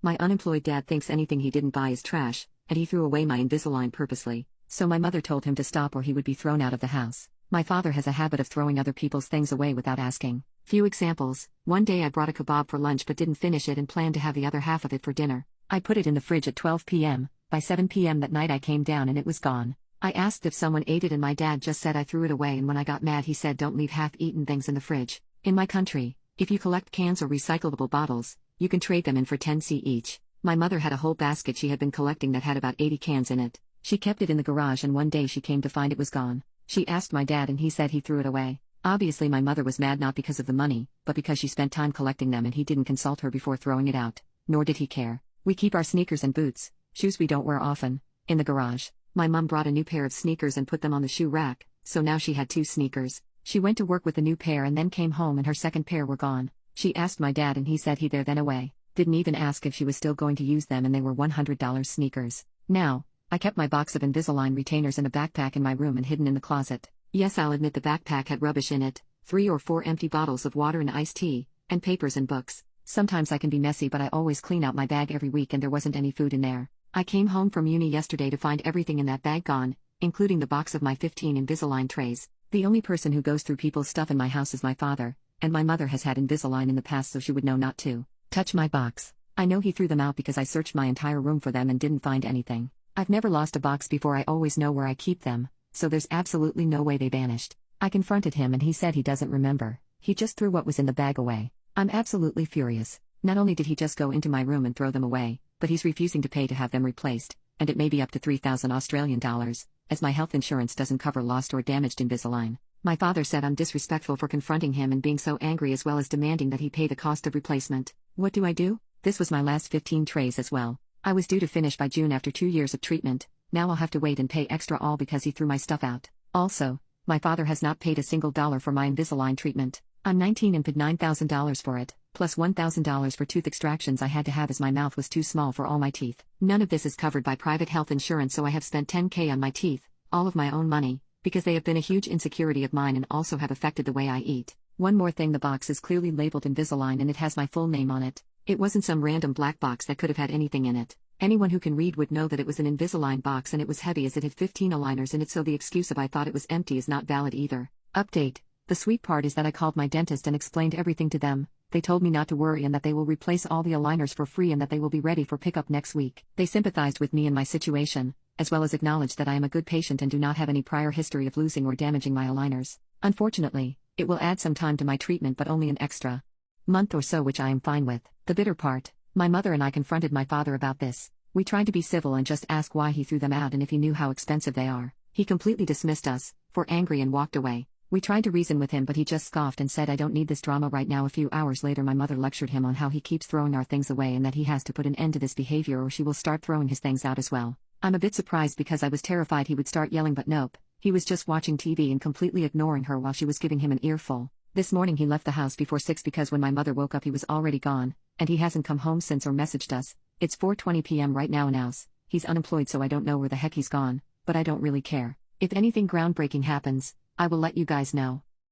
My unemployed dad thinks anything he didn't buy is trash, and he threw away my Invisalign purposely, so my mother told him to stop or he would be thrown out of the house. My father has a habit of throwing other people's things away without asking. Few examples: one day I brought a kebab for lunch but didn't finish it and planned to have the other half of it for dinner. I put it in the fridge at 12 p.m., by 7 p.m. that night I came down and it was gone. I asked if someone ate it and my dad just said I threw it away, and when I got mad he said don't leave half-eaten things in the fridge. In my country, if you collect cans or recyclable bottles, you can trade them in for 10 cents each. My mother had a whole basket she had been collecting that had about 80 cans in it. She kept it in the garage and one day she came to find it was gone. She asked my dad and he said he threw it away. Obviously my mother was mad not because of the money, but because she spent time collecting them and he didn't consult her before throwing it out. Nor did he care. We keep our sneakers and boots, shoes we don't wear often, in the garage. My mom brought a new pair of sneakers and put them on the shoe rack, so now she had 2 sneakers. She went to work with the new pair and then came home and her second pair were gone. She asked my dad and he said he threw them away. Didn't even ask if she was still going to use them, and they were $100 sneakers. Now, I kept my box of Invisalign retainers in a backpack in my room and hidden in the closet. Yes, I'll admit the backpack had rubbish in it, 3 or 4 empty bottles of water and iced tea, and papers and books. Sometimes I can be messy, but I always clean out my bag every week and there wasn't any food in there. I came home from uni yesterday to find everything in that bag gone, including the box of my 15 Invisalign trays. The only person who goes through people's stuff in my house is my father, and my mother has had Invisalign in the past so she would know not to touch my box. I know he threw them out because I searched my entire room for them and didn't find anything. I've never lost a box before, I always know where I keep them, so there's absolutely no way they vanished. I confronted him and he said he doesn't remember, he just threw what was in the bag away. I'm absolutely furious. Not only did he just go into my room and throw them away, but he's refusing to pay to have them replaced, and it may be up to 3,000 Australian dollars, as my health insurance doesn't cover lost or damaged Invisalign. My father said I'm disrespectful for confronting him and being so angry, as well as demanding that he pay the cost of replacement. What do? This was my last 15 trays as well. I was due to finish by June after 2 years of treatment. Now I'll have to wait and pay extra all because he threw my stuff out. Also, my father has not paid a single dollar for my Invisalign treatment. I'm 19 and paid $9,000 for it, plus $1,000 for tooth extractions I had to have as my mouth was too small for all my teeth. None of this is covered by private health insurance, so I have spent $10,000 on my teeth, all of my own money, because they have been a huge insecurity of mine and also have affected the way I eat. One more thing, the box is clearly labeled Invisalign and it has my full name on it. It wasn't some random black box that could have had anything in it. Anyone who can read would know that it was an Invisalign box and it was heavy as it had 15 aligners in it, so the excuse of I thought it was empty is not valid either. Update. The sweet part is that I called my dentist and explained everything to them. They told me not to worry and that they will replace all the aligners for free and that they will be ready for pickup next week. They sympathized with me and my situation, as well as acknowledged that I am a good patient and do not have any prior history of losing or damaging my aligners. Unfortunately, it will add some time to my treatment, but only an extra month or so, which I am fine with. The bitter part, my mother and I confronted my father about this. We tried to be civil and just ask why he threw them out and if he knew how expensive they are. He completely dismissed us, for angry, and walked away. We tried to reason with him but he just scoffed and said I don't need this drama right now. A few hours later my mother lectured him on how he keeps throwing our things away and that he has to put an end to this behavior or she will start throwing his things out as well. I'm a bit surprised because I was terrified he would start yelling, but nope, he was just watching TV and completely ignoring her while she was giving him an earful. This morning he left the house before 6 because when my mother woke up he was already gone, and he hasn't come home since or messaged us. It's 4:20 p.m. right now and he's unemployed, so I don't know where the heck he's gone, but I don't really care. If anything groundbreaking happens, I will let you guys know.